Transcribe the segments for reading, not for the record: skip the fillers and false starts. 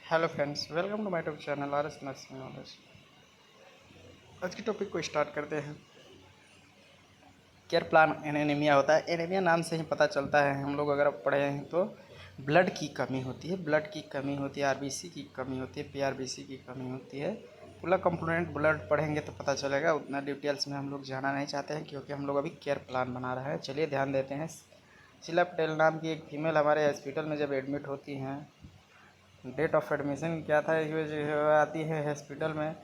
Hello friends, welcome to my YouTube channel R S nursing knowledge. आज की topic को start करते हैं। केयर प्लान इन एनीमिया होता है। एनीमिया नाम से ही पता चलता है, हम लोग अगर पढ़े हैं तो ब्लड की कमी होती है, ब्लड की कमी होती है, आरबीसी की कमी होती है, पीआरबीसी की कमी होती है। पूरा कंपोनेंट ब्लड पढ़ेंगे तो पता चलेगा, उतना डिटेल्स में हम लोग जाना नहीं चाहते हैं क्योंकि हम लोग अभी केयर प्लान बना रहे हैं। चलिए ध्यान देते हैं। शीला पटेल नाम की एक फीमेल हमारे हॉस्पिटल में जब एडमिट होती हैं, डेट ऑफ एडमिशन क्या था, ये जो आती है हॉस्पिटल में,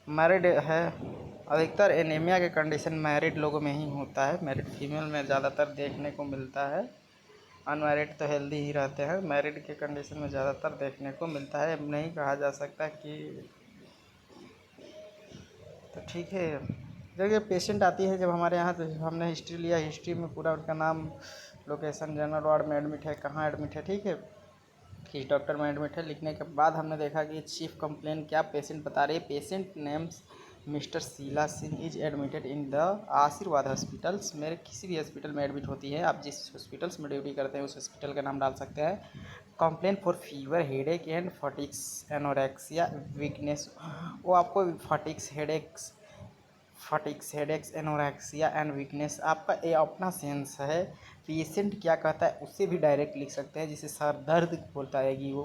मैरिड है। अधिकतर एनीमिया के कंडीशन मैरिड लोगों में ही होता है, मैरिड फीमेल में ज़्यादातर देखने को मिलता है। अनमैरिड तो हेल्दी ही रहते हैं, मैरिड के कंडीशन में ज़्यादातर देखने को मिलता है। नहीं कहा जा सकता कि तो ठीक है। जब ये पेशेंट आती है जब हमारे यहाँ, तो हमने हिस्ट्री लिया, हिस्ट्री में पूरा उनका नाम, लोकेशन, जनरल वार्ड में एडमिट है, कहाँ एडमिट है, ठीक है, किस डॉक्टर में एडमिट है, लिखने के बाद हमने देखा कि चीफ कंप्लेन क्या पेशेंट बता रही है। Patient names mister Sheela Singh is admitted in the Ashirwad hospitals. मेरे किसी भी हॉस्पिटल में एडमिट होती है, आप जिस हॉस्पिटल्स में ड्यूटी करते हैं उस हॉस्पिटल का नाम डाल सकते हैं। Complain for fever, headache and fatigues, anorexia, weakness. वो आपको fatigues, headaches, anorexia and weakness, आपका ये अपना सेंस है। पेशेंट क्या कहता है उससे भी डायरेक्ट लिख सकते हैं। जैसे सर दर्द बताएगी, वो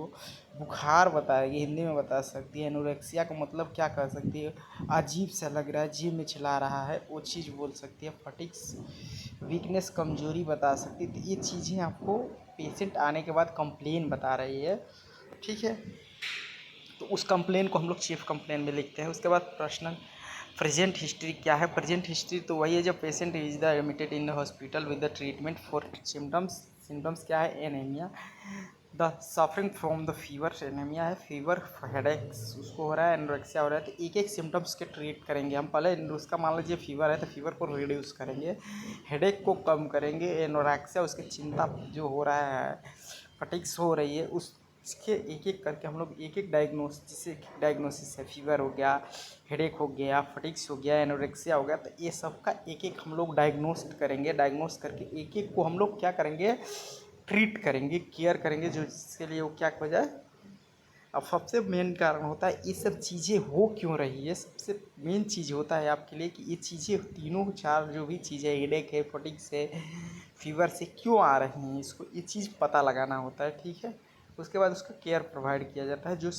बुखार बताएगी, हिंदी में बता सकती है। एनोरेक्सिया का मतलब क्या कह सकती है, अजीब सा लग रहा है, जीभ में छिला रहा है, वो चीज़ बोल सकती है। फटिक्स, वीकनेस, कमजोरी बता सकती है। तो ये चीज़ें आपको पेशेंट आने के बाद कंप्लेन बता रही है, ठीक है। तो उस कंप्लेन को हम लोग चीफ कंप्लेन में लिखते हैं। उसके बाद पर्सनल प्रेजेंट हिस्ट्री क्या है। प्रेजेंट हिस्ट्री तो वही है जब patient is the admitted in the hospital with the treatment for symptoms. Symptoms क्या है, anaemia, the suffering from the fever, anaemia है, फीवर, हेडेक्स उसको हो रहा है, एनोरेक्सिया हो रहा है। तो एक एक सिम्टम्स के ट्रीट करेंगे हम। पहले उसका मान लीजिए फीवर है तो फीवर को रिड्यूस करेंगे, हेडेक को कम करेंगे, एनोरेक्सिया उसकी चिंता जो हो रहा है, फटिक्स हो रही है, उस इसके एक एक करके हम लोग एक एक डायग्नोसिस है। फीवर हो गया, हेडेक हो गया, फटिक्स हो गया, एनोरेक्सिया हो गया, तो ये सब का एक एक हम लोग डायग्नोस्ट करेंगे। डायग्नोस करके एक एक को हम लोग क्या करेंगे, ट्रीट करेंगे, केयर करेंगे, जो जिसके लिए वो क्या हो जाए। अब सबसे मेन कारण होता है ये सब चीज़ें हो क्यों रही है। सबसे मेन चीज़ होता है आपके लिए कि ये चीज़ें तीनों चार जो भी चीज़ें, हेडेक है, फटिक्स है, फीवर से क्यों आ रही हैं, इसको ये चीज़ पता लगाना होता है, ठीक है। उसके बाद उसका केयर प्रोवाइड किया जाता है। जो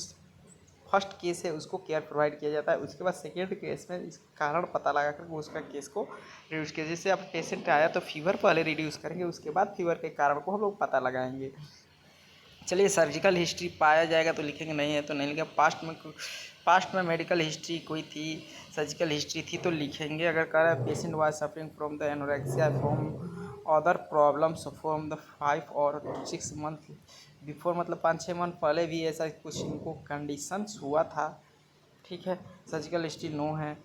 फर्स्ट केस है उसको केयर प्रोवाइड किया जाता है। उसके बाद सेकेंड केस में इस कारण पता लगा कर उसका केस को रिड्यूस किया। जैसे अब पेशेंट आया तो फीवर पहले रिड्यूस करेंगे, उसके बाद फीवर के कारण को हम लोग पता लगाएंगे। चलिए, सर्जिकल हिस्ट्री पाया जाएगा तो लिखेंगे, नहीं है तो नहीं लिखेंगे। पास्ट में मेडिकल हिस्ट्री कोई थी, सर्जिकल हिस्ट्री थी तो लिखेंगे। अगर कह रहा है patient was suffering from the anorexia from other problems from the 5 और 6 मंथ बिफोर, मतलब 5-6 मंथ पहले भी ऐसा कुछ इनको कंडीशंस हुआ था, ठीक है। सर्जिकल हिस्ट्री नो है।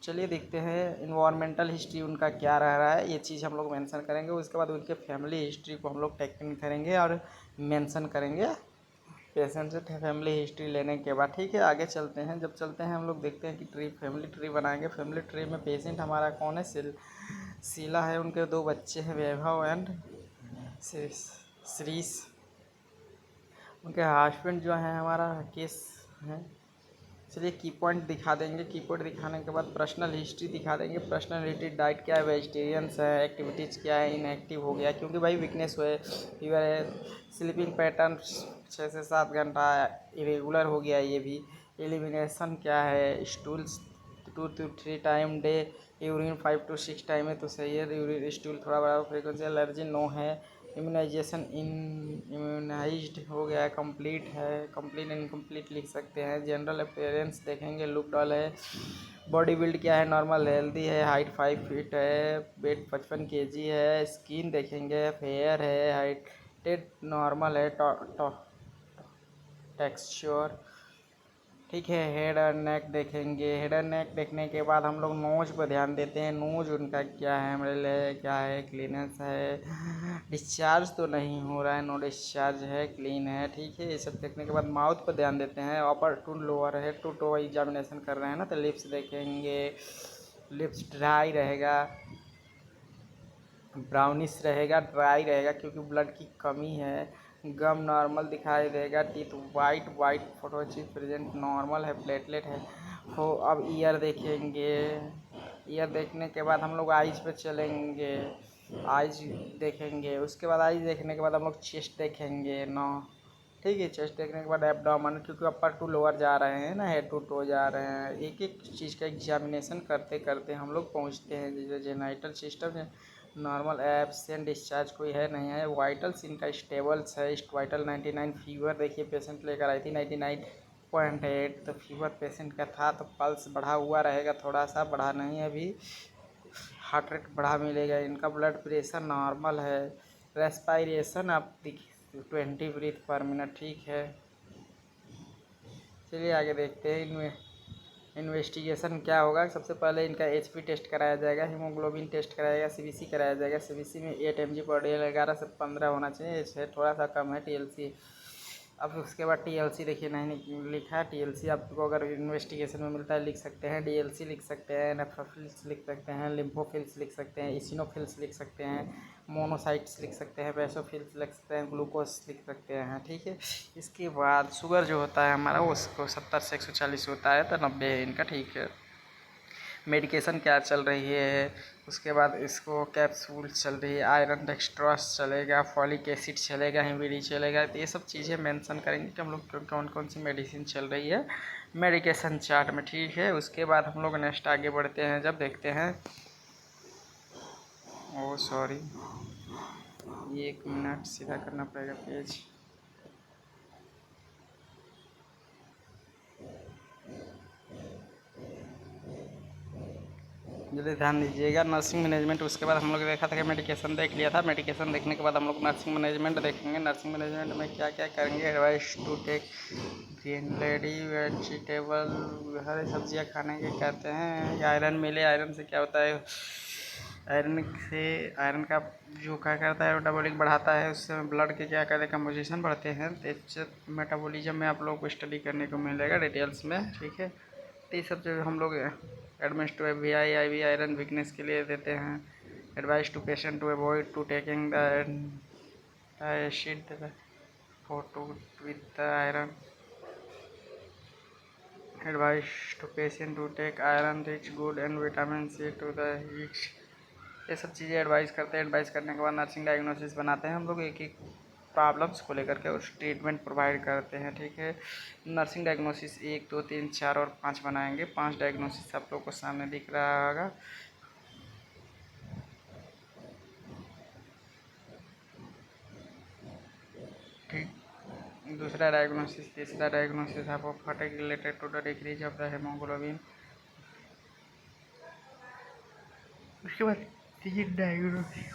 चलिए देखते हैं इन्वायरमेंटल हिस्ट्री उनका क्या रह रहा है, ये चीज़ हम लोग मेंशन करेंगे। उसके बाद उनके फैमिली हिस्ट्री को हम लोग टेकन करेंगे और मेंशन करेंगे पेशेंट से फैमिली हिस्ट्री लेने के बाद, ठीक है। आगे चलते हैं। जब चलते हैं हम लोग देखते हैं कि फैमिली ट्री बनाएंगे। फैमिली ट्री में पेशेंट हमारा कौन है, शीला है, उनके 2 बच्चे हैं, वैभव एंड श्रीश। उनके हस्बैंड जो है हमारा केस है। चलिए की पॉइंट दिखा देंगे। की पॉइंट दिखाने के बाद पर्सनल हिस्ट्री दिखा देंगे। पर्सनल हिस्ट्री, डाइट क्या है, वेजिटेरियंस है, एक्टिविटीज़ क्या है, इनएक्टिव हो गया क्योंकि भाई वीकनेस हुए, फीवर है, स्लीपिंग पैटर्न 6 से 7 घंटा इरेगुलर हो गया ये भी। एलिमिनेशन क्या है, stools 2 to 3 time day, urine 5 to 6 time है तो सही है। यूरिन स्टूल थोड़ा बड़ा फ्रिक्वेंसी, एलर्जी नो है। इम्यूनाइजेशन इम्यूनाइज्ड हो गया, कंप्लीट है, कंप्लीट इनकम्प्लीट लिख सकते हैं। जनरल अपीयरेंस देखेंगे, लुक डल है। बॉडी बिल्ड क्या है, नॉर्मल हेल्दी है। हाइट 5 फीट है, वेट 55 kg है। स्किन देखेंगे, फेयर है, हाइटेड नॉर्मल है, टेक्सचर, ठीक है। हेड और नेक देखेंगे। हेड और नेक देखने के बाद हम लोग नोज पर ध्यान देते हैं। नोज उनका क्या है, मेरे है क्या है, क्लीनेस है, डिस्चार्ज तो नहीं हो रहा है, नो डिस्चार्ज है, क्लीन है, ठीक है। ये सब देखने के बाद माउथ पर ध्यान देते हैं। Upper to lower, head to toe examination कर रहे हैं ना, तो लिप्स देखेंगे। लिप्स ड्राई रहेगा, ब्राउनिश रहेगा, ड्राई रहेगा क्योंकि ब्लड की कमी है। गम नॉर्मल दिखाई देगा, teeth white white photo chip present normal है, प्लेटलेट है। हो अब ईयर देखेंगे। ईयर देखने के बाद हम लोग आइज पे चलेंगे, आइज देखेंगे। उसके बाद आइज देखने के बाद हम लोग चेस्ट देखेंगे ना, ठीक है। चेस्ट देखने के बाद एब्डोमेन, क्योंकि अपर टू लोअर जा रहे हैं ना, हेड टू टो जा रहे हैं। एक एक चीज़ का एग्जामिनेशन करते करते हम लोग पहुंचते हैं। जैसे जेनाइटल सिस्टम है नॉर्मल, एब्सेंट डिस्चार्ज कोई है नहीं है। वाइटल्स इनका स्टेबल्स है, वाइटल 99। फीवर देखिए पेशेंट लेकर आई थी 99.8, तो फीवर पेशेंट का था। तो पल्स बढ़ा हुआ रहेगा, थोड़ा सा बढ़ा नहीं है अभी, हार्ट रेट बढ़ा मिलेगा। इनका ब्लड प्रेशर नॉर्मल है। रेस्पायरेशन आप देखिए 20 ब्रीथ पर मिनट, ठीक है। चलिए आगे देखते हैं इनमें इन्वेस्टिगेशन क्या होगा। सबसे पहले इनका एचपी टेस्ट कराया जाएगा, हीमोग्लोबिन टेस्ट कराया, सीबीसी कराया जाएगा। सीबीसी में 8 mg पर डे, 11 से 15 होना चाहिए, इससे थोड़ा सा कम है। टीएलसी, अब उसके बाद टीएलसी देखिए नहीं लिखा है। टीएलसी आपको अगर इन्वेस्टिगेशन में मिलता है लिख सकते हैं, डीएलसी लिख सकते हैं, नेफ्रोफिल्स लिख सकते हैं, लिम्फोफिल्स लिख सकते हैं, इसिनोफिल्स लिख सकते हैं, मोनोसाइट्स लिख सकते हैं, बेसोफिल्स लिख सकते हैं, ग्लूकोज लिख सकते हैं, ठीक है। इसके बाद शुगर जो होता है हमारा वो उसको 70 से 140 होता है, तो 90 है इनका, ठीक है। मेडिकेशन क्या चल रही है, उसके बाद इसको कैप्सूल चल रही है, आयरन डेक्स्ट्रॉस चलेगा, फॉलिक एसिड चलेगा, हिमविडी चलेगा। तो ये सब चीज़ें मेंशन करेंगे कि हम लोग कौन कौन सी मेडिसिन चल रही है मेडिकेशन चार्ट में, ठीक है। उसके बाद हम लोग नेक्स्ट आगे बढ़ते हैं, जब देखते हैं। ओ सॉरी, 1 मिनट, सीधा करना पड़ेगा पेज। जल्दी ध्यान दीजिएगा। नर्सिंग मैनेजमेंट, उसके बाद हम लोग देखा था कि मेडिकेशन देख लिया था। मेडिकेशन देखने के बाद हम लोग नर्सिंग मैनेजमेंट देखेंगे। नर्सिंग मैनेजमेंट में क्या क्या करेंगे। Advice to take green leafy vegetable, हरी सब्जियां खाने के कहते हैं। आयरन मिले, आयरन से क्या होता है, आयरन से, आयरन का जो क्या करता है मेटाबॉलिक बढ़ाता है, उससे ब्लड के क्या कहते हैं कंपोजिशन बढ़ते हैं। तो मेटाबॉलिज्म में आप लोगों को स्टडी करने को मिलेगा डिटेल्स में, ठीक है। तो ये सब जो हम लोग admit to AVI IV iron weakness के लिए देते हैं। Advice to patient to avoid to taking the acid photo with the iron. Advice to patient to take iron rich good and vitamin C to the each. ये सब चीज़ें advice करते हैं। Advice करने के बाद नर्सिंग डायग्नोसिस बनाते हैं हम लोग, एक एक प्रॉब्लम्स को लेकर के उस ट्रीटमेंट प्रोवाइड करते हैं, ठीक है। नर्सिंग डायग्नोसिस 1 2 3 4 और 5 बनाएंगे। 5 डायग्नोसिस आप लोग को सामने दिख रहा होगा, ठीक। दूसरा डायग्नोसिस, तीसरा डायग्नोसिस आपको fatigue related to the decrease of the haemoglobin. उसके बाद 3 डायग्नोसिस,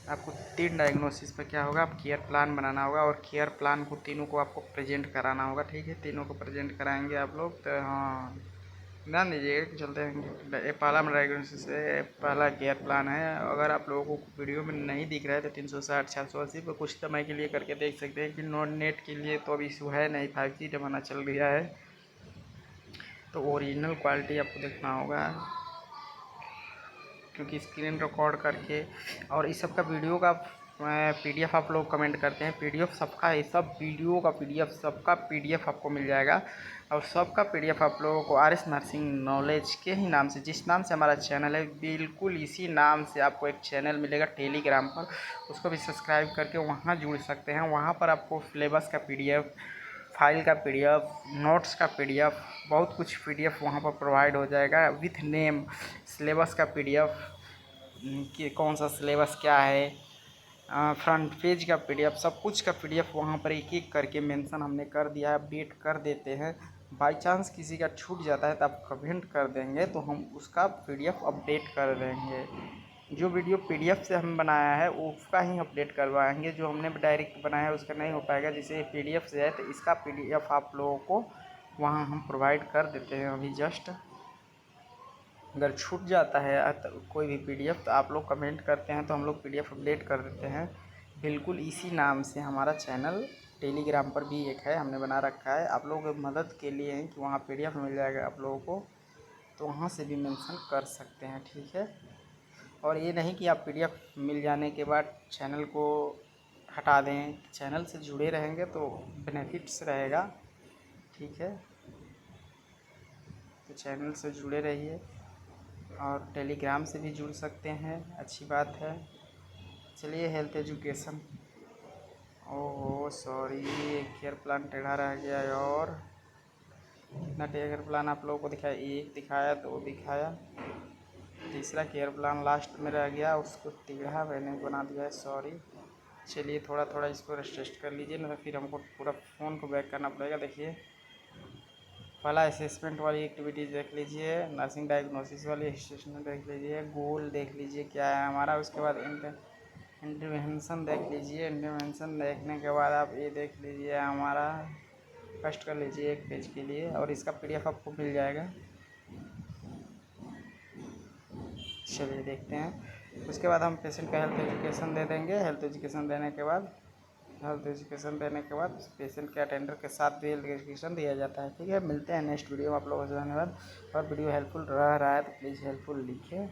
आपको 3 डायग्नोसिस पे क्या होगा, आप केयर प्लान बनाना होगा, और केयर प्लान को तीनों को आपको प्रेजेंट कराना होगा, ठीक है। तीनों को प्रेजेंट कराएंगे आप लोग, तो हाँ ध्यान दीजिएगा कि चलते हैं। ये पहला डायग्नोसिस है, पहला केयर प्लान है। अगर आप लोगों को वीडियो में नहीं दिख रहा है तो 360 480 पर कुछ समय के लिए करके देख सकते हैं कि नॉन नेट के लिए तो अभी इशू है नहीं, 5G जमाना चल गया है, तो ओरिजिनल क्वालिटी आपको देखना होगा, क्योंकि स्क्रीन रिकॉर्ड करके और इस सब का वीडियो का पीडीएफ आप लोग कमेंट करते हैं। पीडीएफ सबका, ये सब वीडियो का पीडीएफ सबका पीडीएफ आपको मिल जाएगा, और सबका पीडीएफ आप लोगों को आर एस नर्सिंग नॉलेज के ही नाम से, जिस नाम से हमारा चैनल है, बिल्कुल इसी नाम से आपको एक चैनल मिलेगा टेलीग्राम पर, उसको भी सब्सक्राइब करके वहाँ जुड़ सकते हैं। वहाँ पर आपको सिलेबस का पीडीएफ, फाइल का पीडीएफ, नोट्स का पीडीएफ, बहुत कुछ पीडीएफ वहाँ पर प्रोवाइड हो जाएगा विथ नेम। सिलेबस का पीडीएफ कि कौन सा सिलेबस क्या है, फ्रंट पेज का पीडीएफ, सब कुछ का पीडीएफ वहाँ पर एक एक करके मेंशन हमने कर दिया है, अपडेट कर देते हैं। बाय चांस किसी का छूट जाता है तो आप कमेंट कर देंगे तो हम उसका पीडीएफ अपडेट कर देंगे। जो वीडियो पीडीएफ से हम बनाया है उसका ही अपडेट करवाएंगे, जो हमने डायरेक्ट बनाया है उसका नहीं हो पाएगा। जैसे पीडीएफ से है तो इसका पीडीएफ आप लोगों को वहाँ हम प्रोवाइड कर देते हैं अभी जस्ट। अगर छूट जाता है तो कोई भी पीडीएफ तो आप लोग कमेंट करते हैं तो हम लोग पीडीएफ अपडेट कर देते हैं। बिल्कुल इसी नाम से हमारा चैनल टेलीग्राम पर भी एक है, हमने बना रखा है, आप लोगों की मदद के लिए है कि वहाँ पीडीएफ मिल जाएगा आप लोगों को, तो वहाँ से भी मेंशन कर सकते हैं, ठीक है। और ये नहीं कि आप पीडीएफ मिल जाने के बाद चैनल को हटा दें। चैनल से जुड़े रहेंगे तो बेनिफिट्स रहेगा, ठीक है। तो चैनल से जुड़े रहिए और टेलीग्राम से भी जुड़ सकते हैं, अच्छी बात है। चलिए हेल्थ एजुकेशन, ओहो सॉरी केयर प्लान टेढ़ा रह गया। और कितना केयर प्लान आप लोगों को दिखाया, एक दिखाया, दो दिखाया, तीसरा केयर प्लान लास्ट में रह गया, उसको टेढ़ा मैंने बना दिया है, सॉरी। चलिए थोड़ा थोड़ा इसको रेस्ट्रिक्ट कर लीजिए, ना फिर हमको पूरा फ़ोन को बैक करना पड़ेगा। देखिए पहला असेसमेंट वाली एक्टिविटीज़ देख लीजिए, नर्सिंग डायग्नोसिस वाली स्टेशन देख लीजिए, गोल देख लीजिए क्या है हमारा। उसके बाद इंटरवेंशन देख लीजिए। इंटरवेंशन देखने के बाद आप ये देख लीजिए हमारा, फर्स्ट कर लीजिए एक पेज के लिए और इसका PDF आपको मिल जाएगा। चलिए देखते हैं। उसके बाद हम पेशेंट का हेल्थ एजुकेशन दे देंगे। हेल्थ एजुकेशन देने के बाद पेशेंट के अटेंडर के साथ भी हेल्थ एजुकेशन दिया जाता है, ठीक है। मिलते हैं नेक्स्ट वीडियो में आप लोगों से, धन्यवाद। और वीडियो हेल्पफुल रह रहा है तो प्लीज़ हेल्पफुल लिखिए।